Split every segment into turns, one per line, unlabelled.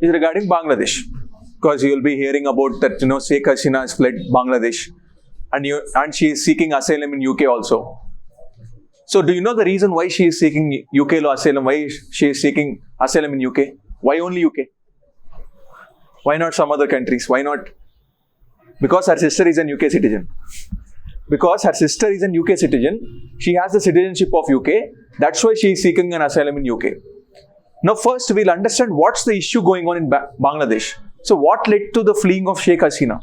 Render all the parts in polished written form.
is regarding Bangladesh. Because you will be hearing about that, Sheikh Hasina has fled Bangladesh and she is seeking asylum in UK also. So do you know the reason why she is seeking UK asylum? Why she is seeking asylum in UK? Why only UK? Why not some other countries? Why not? Because her sister is an UK citizen. Because her sister is an UK citizen, she has the citizenship of UK. That's why she is seeking an asylum in UK. Now first we'll understand what's the issue going on in Bangladesh. So what led to the fleeing of Sheikh Hasina?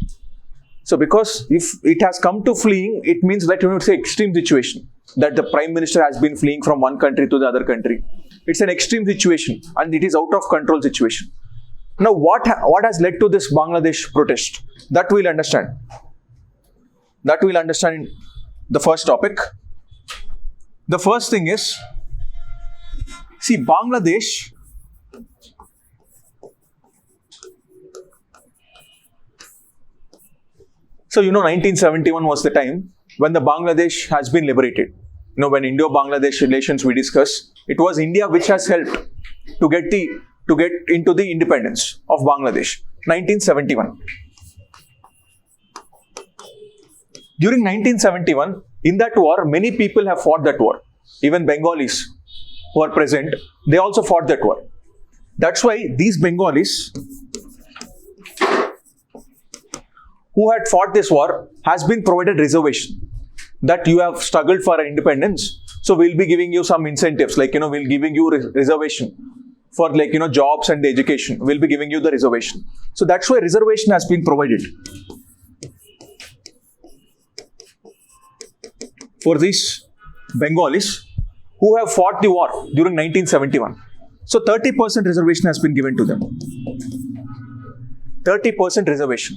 So because if it has come to fleeing, it means that it's an extreme situation. That the Prime Minister has been fleeing from one country to the other country. It's an extreme situation and it is out of control situation. Now what has led to this Bangladesh protest? That we'll understand. That we'll understand in the first topic. The first thing is, see, Bangladesh so 1971 was the time when the Bangladesh has been liberated. When Indo-Bangladesh relations we discuss, it was India which has helped to get into the independence of Bangladesh. 1971. During 1971, in that war, many people have fought that war. Even Bengalis who are present, they also fought that war. That's why these Bengalis who had fought this war has been provided reservation. That you have struggled for independence, so we'll be giving you some incentives, like we'll giving you reservation for jobs and the education. We'll be giving you the reservation. So that's why reservation has been provided for these Bengalis who have fought the war during 1971. So 30% reservation has been given to them. 30% reservation.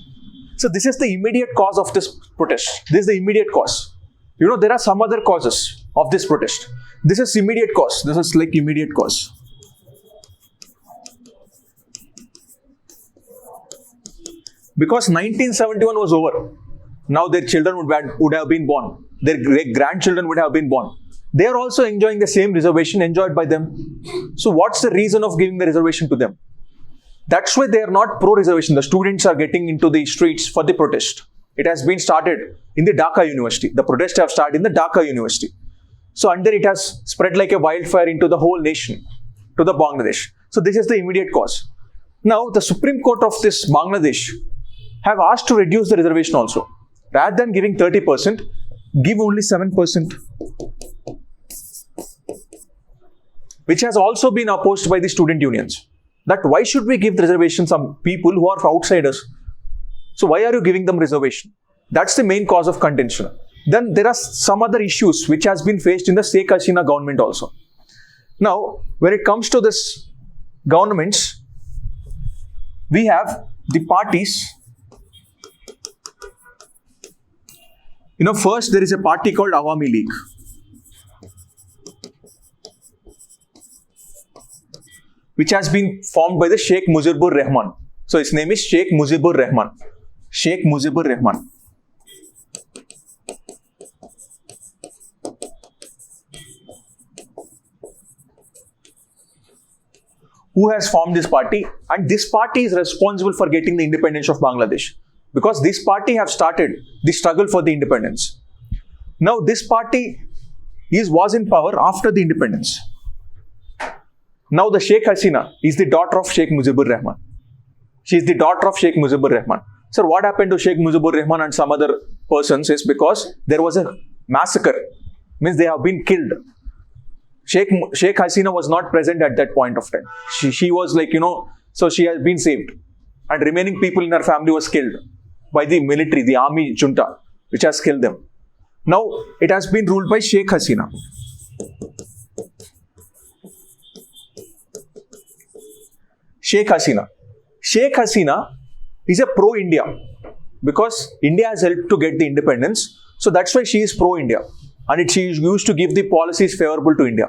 So this is the immediate cause of this protest. This is the immediate cause. There are some other causes of this protest. This is immediate cause. This is like immediate cause. Because 1971 was over. Now their children would have been born. Their grandchildren would have been born. They are also enjoying the same reservation enjoyed by them. So what's the reason of giving the reservation to them? That's why they are not pro-reservation. The students are getting into the streets for the protest. It has been started in the Dhaka University. The protests have started in the Dhaka University. So under it has spread like a wildfire into the whole nation, to the Bangladesh. So this is the immediate cause. Now the Supreme Court of this Bangladesh have asked to reduce the reservation also. Rather than giving 30%, give only 7%. Which has also been opposed by the student unions. That why should we give the reservation some people who are outsiders? So why are you giving them reservation? That's the main cause of contention. Then there are some other issues which has been faced in the Sheikh Hasina government also. Now, when it comes to this governments, we have the parties. First there is a party called Awami League. Which has been formed by the Sheikh Mujibur Rahman. So his name is Sheikh Mujibur Rahman. Sheikh Mujibur Rahman. Who has formed this party? And this party is responsible for getting the independence of Bangladesh. Because this party have started the struggle for the independence. Now this party was in power after the independence. Now the Sheikh Hasina is the daughter of Sheikh Mujibur Rahman. She is the daughter of Sheikh Mujibur Rahman. Sir, what happened to Sheikh Mujibur Rahman and some other persons is because there was a massacre. Means they have been killed. Sheikh Hasina was not present at that point of time. She was so she has been saved. And remaining people in her family was killed by the military, the army junta, which has killed them. Now it has been ruled by Sheikh Hasina. Sheikh Hasina. Sheikh Hasina is a pro-India because India has helped to get the independence. So that's why she is pro-India. And she is used to give the policies favorable to India.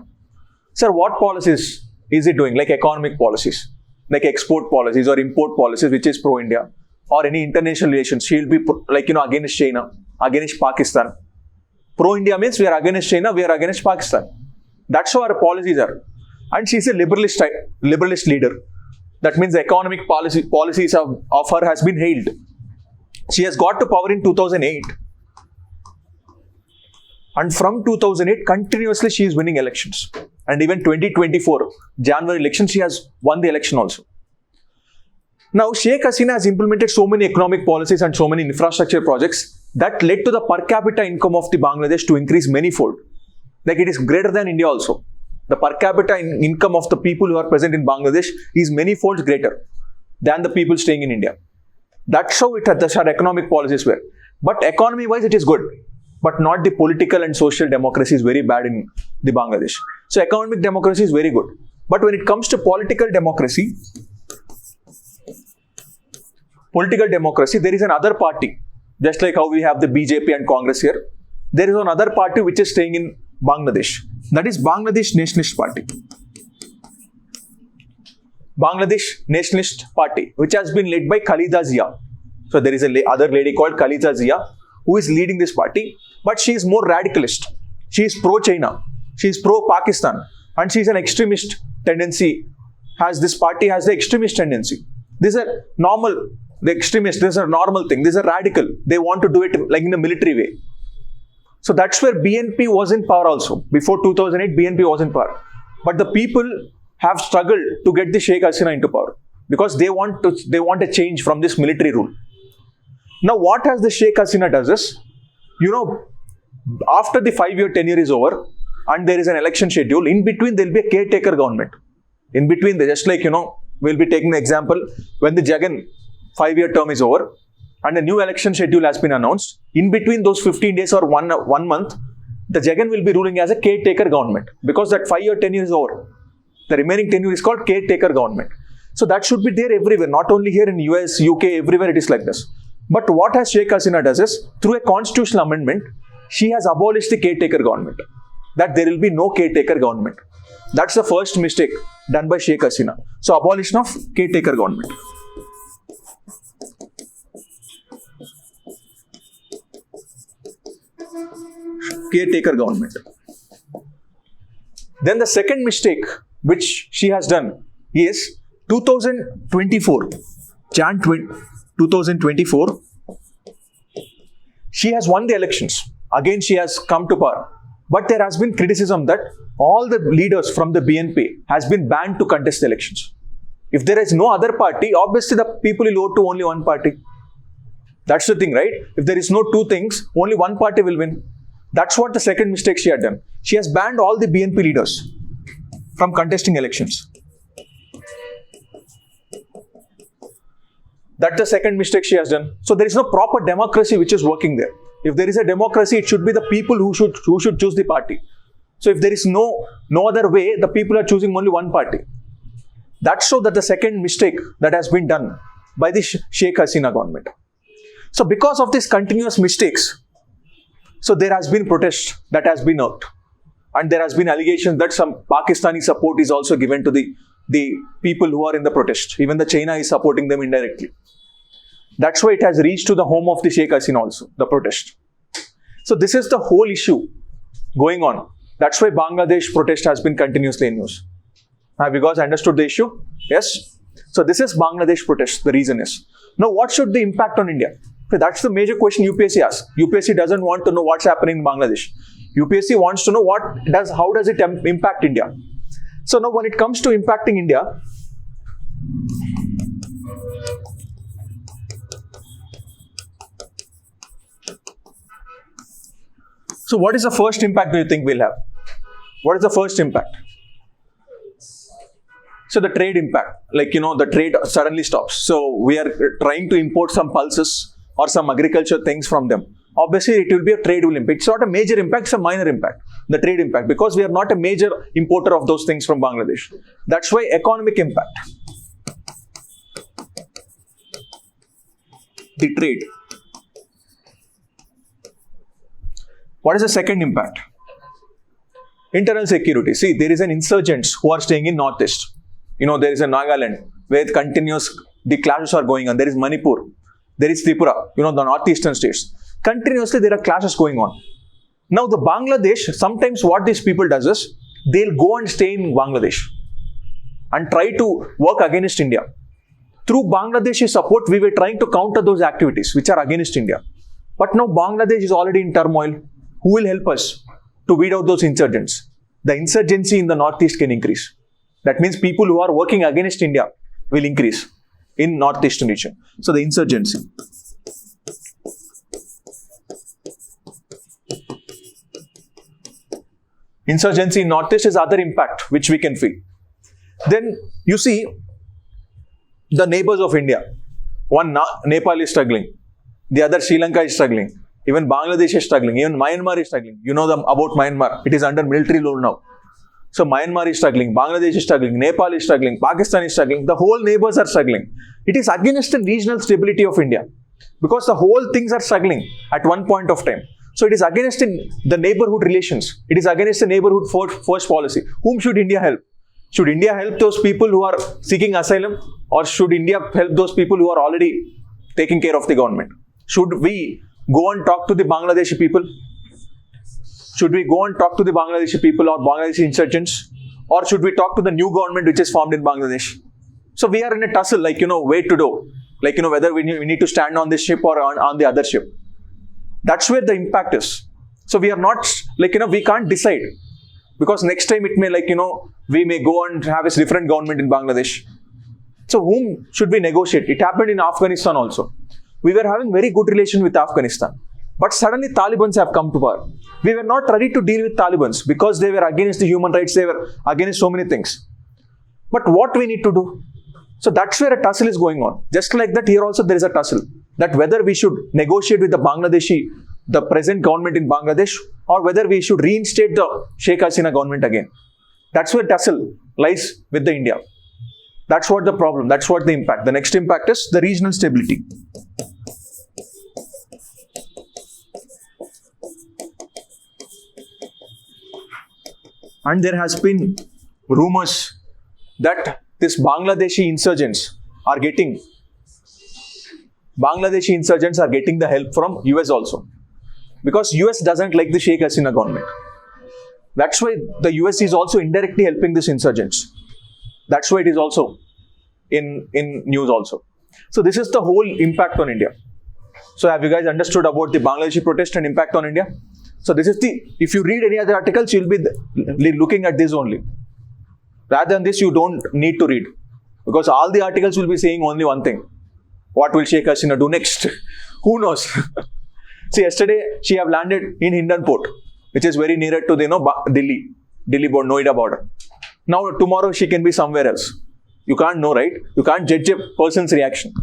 Sir, what policies is it doing? Like economic policies, like export policies or import policies, which is pro-India, or any international relations. She will be against China, against Pakistan. Pro-India means we are against China, we are against Pakistan. That's how our policies are. And she is a liberalist leader. That means the economic policies of her has been hailed. She has got to power in 2008. And from 2008, continuously she is winning elections. And even 2024, January election, she has won the election also. Now, Sheikh Hasina has implemented so many economic policies and so many infrastructure projects that led to the per capita income of the Bangladesh to increase manyfold. Like it is greater than India also. The per capita income of the people who are present in Bangladesh is many folds greater than the people staying in India. That's how her economic policies were. But economy-wise, it is good. But not the political and social democracy is very bad in the Bangladesh. So economic democracy is very good. But when it comes to political democracy, there is another party. Just like how we have the BJP and Congress here, there is another party which is staying in Bangladesh. That is Bangladesh Nationalist Party. Bangladesh Nationalist Party, which has been led by Khalida Zia. So there is other lady called Khalida Zia who is leading this party, but she is more radicalist. She is pro-China. She is pro-Pakistan. And she is an extremist tendency. This party has the extremist tendency. These are normal. The extremists, this is a normal thing. This is a radical. They want to do it like in a military way. So that's where BNP was in power also. Before 2008, BNP was in power. But the people have struggled to get the Sheikh Hasina into power because they want a change from this military rule. Now, what has the Sheikh Hasina does is, after the 5-year tenure is over and there is an election schedule, in between there will be a caretaker government. In between, just like, we'll be taking the example when the Jagan 5-year term is over and a new election schedule has been announced. In between those 15 days or one month, the Jagan will be ruling as a caretaker government because that 5-year tenure is over. The remaining tenure is called caretaker government. So that should be there everywhere, not only here in US, UK, everywhere it is like this. But what has Sheikh Hasina does is, through a constitutional amendment, she has abolished the caretaker government. That there will be no caretaker government. That's the first mistake done by Sheikh Hasina. So abolition of caretaker government. Caretaker government. Then the second mistake which she has done is 2024, Jan 2024, she has won the elections. Again, she has come to power. But there has been criticism that all the leaders from the BNP has been banned to contest the elections. If there is no other party, obviously the people will vote to only one party. That's the thing, right? If there is no two things, only one party will win. That's what the second mistake she had done. She has banned all the BNP leaders from contesting elections. That's the second mistake she has done. So there is no proper democracy which is working there. If there is a democracy, it should be the people who should choose the party. So if there is no other way, the people are choosing only one party. That's so that the second mistake that has been done by the Sheikh Hasina government. So because of these continuous mistakes, so there has been protest that has been out. And there has been allegations that some Pakistani support is also given to the people who are in the protest. Even the China is supporting them indirectly. That's why it has reached to the home of the Sheikh Hasina also, the protest. So this is the whole issue going on. That's why Bangladesh protest has been continuously in news. Have you guys understood the issue? Yes? So this is Bangladesh protest, the reason is. Now what should the impact on India? Okay, that's the major question UPSC asks. UPSC doesn't want to know what's happening in Bangladesh. UPSC wants to know how does it impact India. So now when it comes to impacting India, so what is the first impact do you think we'll have? What is the first impact? So the trade impact, the trade suddenly stops. So we are trying to import some pulses or some agriculture things from them. Obviously, it will be a trade impact. It's not a major impact, it's a minor impact, the trade impact, because we are not a major importer of those things from Bangladesh. That's why economic impact. The trade. What is the second impact? Internal security. See, there is an insurgents who are staying in Northeast. There is a Nagaland where the clashes are going on. There is Manipur. There is Tripura, the northeastern states. Continuously, there are clashes going on. Now, the Bangladesh, sometimes what these people does is, they'll go and stay in Bangladesh. and try to work against India. Through Bangladeshi support, we were trying to counter those activities which are against India. But now Bangladesh is already in turmoil. Who will help us to weed out those insurgents? The insurgency in the northeast can increase. That means people who are working against India will increase in northeastern region. So the insurgency. Insurgency in northeast is other impact which we can feel. Then you see the neighbors of India. One Nepal is struggling. The other Sri Lanka is struggling. Even Bangladesh is struggling. Even Myanmar is struggling. You know about Myanmar. It is under military rule now. So Myanmar is struggling. Bangladesh is struggling. Nepal is struggling. Pakistan is struggling. The whole neighbors are struggling. It is against the regional stability of India. Because the whole things are struggling at one point of time. So it is against the neighborhood relations. It is against the neighborhood first policy. Whom should India help? Should India help those people who are seeking asylum? Or should India help those people who are already taking care of the government? Should we go and talk to the Bangladeshi people? Should we go and talk to the Bangladeshi people or Bangladeshi insurgents? Or should we talk to the new government which is formed in Bangladesh? So we are in a tussle, way to do. Whether we need to stand on this ship or on the other ship. That's where the impact is. So we are not, we can't decide. Because next time it may, we may go and have a different government in Bangladesh. So whom should we negotiate? It happened in Afghanistan also. We were having very good relation with Afghanistan. But suddenly Taliban have come to power. We were not ready to deal with Taliban because they were against the human rights, they were against so many things. But what we need to do? So that's where a tussle is going on. Just like that, here also there is a tussle. That whether we should negotiate with the present government in Bangladesh, or whether we should reinstate the Sheikh Hasina government again. That's where tussle lies with the India. That's what the problem, that's what the impact. The next impact is the regional stability. And there has been rumors that this Bangladeshi insurgents are getting the help from US also. Because US doesn't like the Sheikh Hasina government. That's why the US is also indirectly helping these insurgents. That's why it is also in news also. So this is the whole impact on India. So have you guys understood about the Bangladeshi protest and impact on India? So this is if you read any other articles, you'll be looking at this only. Rather than this, you don't need to read. Because all the articles will be saying only one thing. What will Sheikh Hasina do next? Who knows? See, yesterday she have landed in Hindon Port, which is very near to the Delhi border, Noida border. Now tomorrow she can be somewhere else. You can't know, right? You can't judge a person's reaction.